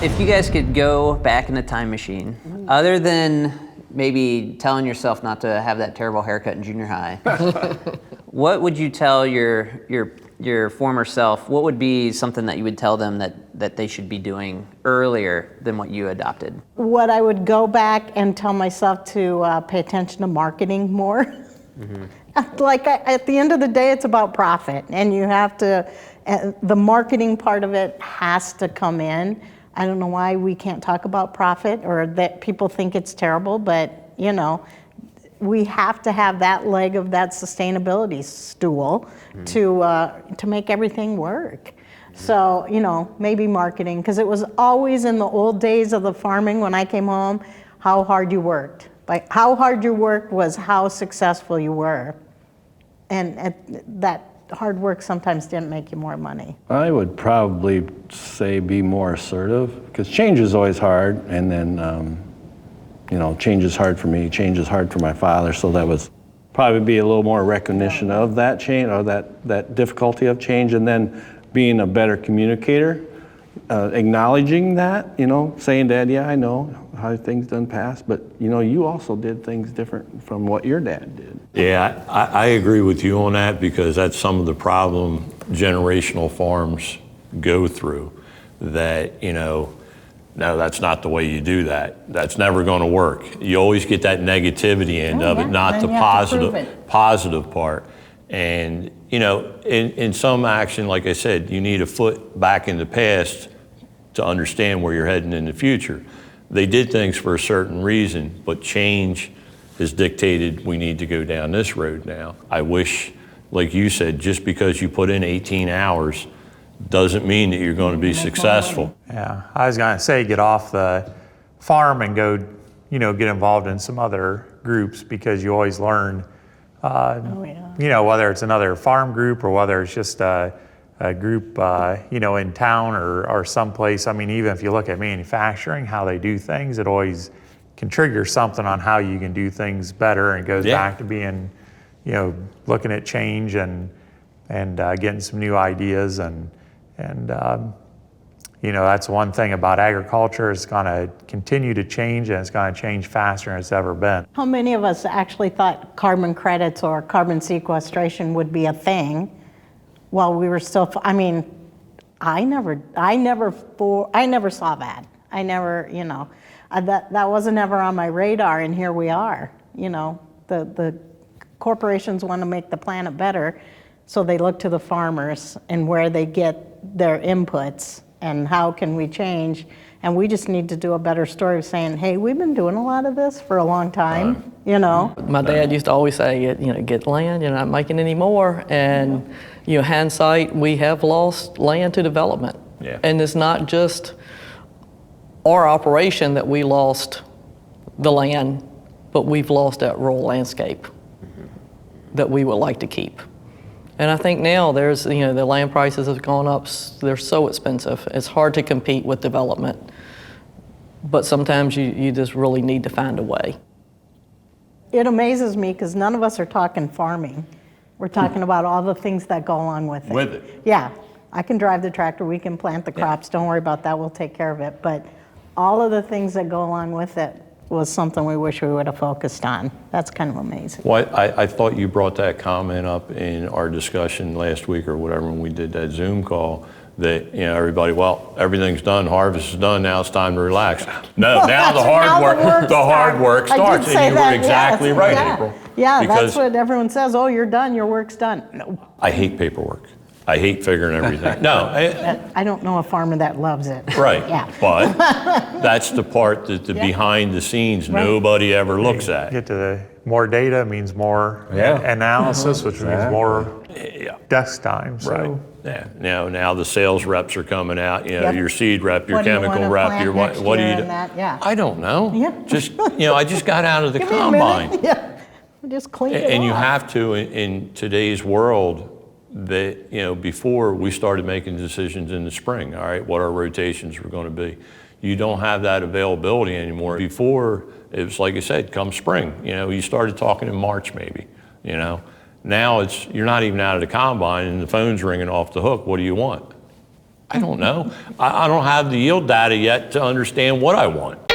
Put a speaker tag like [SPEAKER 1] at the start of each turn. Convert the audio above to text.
[SPEAKER 1] If you guys could go back in the time machine, other than maybe telling yourself not to have that terrible haircut in junior high, what would you tell your former self? What would be something that you would tell them that they should be doing earlier than what you adopted?
[SPEAKER 2] What I would go back and tell myself to pay attention to marketing more. Mm-hmm. Like at the end of the day, it's about profit, and you have to, the marketing part of it has to come in. I don't know why we can't talk about profit, or that people think it's terrible, but you know, we have to have that leg of that sustainability stool to make everything work. So, you know, maybe marketing, because it was always in the old days of the farming when I came home, how hard you worked. Like how hard you worked was how successful you were. And that hard work sometimes didn't make you more money.
[SPEAKER 3] I would probably say be more assertive, because change is always hard, and then you know, change is hard for me, change is hard for my father, so that was probably be a little more recognition of that change, or that difficulty of change, and then being a better communicator, acknowledging that, you know, saying, Dad, yeah, I know how things done past, but you know, you also did things different from what your dad did.
[SPEAKER 4] Yeah, I agree with you on that, because that's some of the problem generational farms go through, that, you know, no, that's not the way you do that. That's never going to work. You always get that negativity end of it, not the positive part. And, you know, in some action, like I said, you need a foot back in the past to understand where you're heading in the future. They did things for a certain reason, but change has dictated we need to go down this road now. I wish, like you said, just because you put in 18 hours doesn't mean that you're going to be successful.
[SPEAKER 5] Yeah, I was going to say get off the farm and go, you know, get involved in some other groups, because you always learn, you know, whether it's another farm group or whether it's just a group, you know, in town or someplace. I mean, even if you look at manufacturing, how they do things, it always can trigger something on how you can do things better, and goes back to being, you know, looking at change and getting some new ideas and you know, that's one thing about agriculture. It's going to continue to change, and it's going to change faster than it's ever been.
[SPEAKER 2] How many of us actually thought carbon credits or carbon sequestration would be a thing while we were still, I mean, I never saw that. I never, you know, that wasn't ever on my radar, and here we are. You know, the corporations want to make the planet better, so they look to the farmers and where they get their inputs and how can we change. And we just need to do a better story of saying, hey, we've been doing a lot of this for a long time, you know.
[SPEAKER 6] My dad used to always say, you know, get land, you're not making any more. And, you know, hindsight, we have lost land to development.
[SPEAKER 4] Yeah.
[SPEAKER 6] And it's not just our operation that we lost the land, but we've lost that rural landscape that we would like to keep. And I think now there's, you know, the land prices have gone up, they're so expensive. It's hard to compete with development. But sometimes you just really need to find a way.
[SPEAKER 2] It amazes me because none of us are talking farming. We're talking about all the things that go along with it. Yeah, I can drive the tractor, we can plant the crops, don't worry about that, we'll take care of it. But all of the things that go along with it was something we wish we would have focused on. That's kind of amazing.
[SPEAKER 4] Well, I thought you brought that comment up in our discussion last week or whatever when we did that Zoom call, that, you know, everybody, well, everything's done, harvest is done, now it's time to relax. No, now the hard work starts, and you were exactly right, April.
[SPEAKER 2] Yeah, that's what everyone says, oh, you're done, your work's done. No.
[SPEAKER 4] I hate paperwork. I hate figuring everything. No.
[SPEAKER 2] I don't know a farmer that loves it.
[SPEAKER 4] Right.
[SPEAKER 2] Yeah.
[SPEAKER 4] But that's the part that the behind the scenes nobody ever looks at.
[SPEAKER 5] Get to the more data means more analysis, which means more desk time. So.
[SPEAKER 4] Right. Yeah. Now the sales reps are coming out. You know, your seed rep, your chemical rep. Your what do you do? I don't know. Yeah. Just I just got out of the combine.
[SPEAKER 2] Yeah. Just clean it
[SPEAKER 4] And you
[SPEAKER 2] off.
[SPEAKER 4] have to in today's world. That before we started making decisions in the spring, all right, what our rotations were going to be. You don't have that availability anymore. Before it was like I said, come spring, you started talking in March maybe, Now you're not even out of the combine and the phone's ringing off the hook. What do you want? I don't know. I don't have the yield data yet to understand what I want.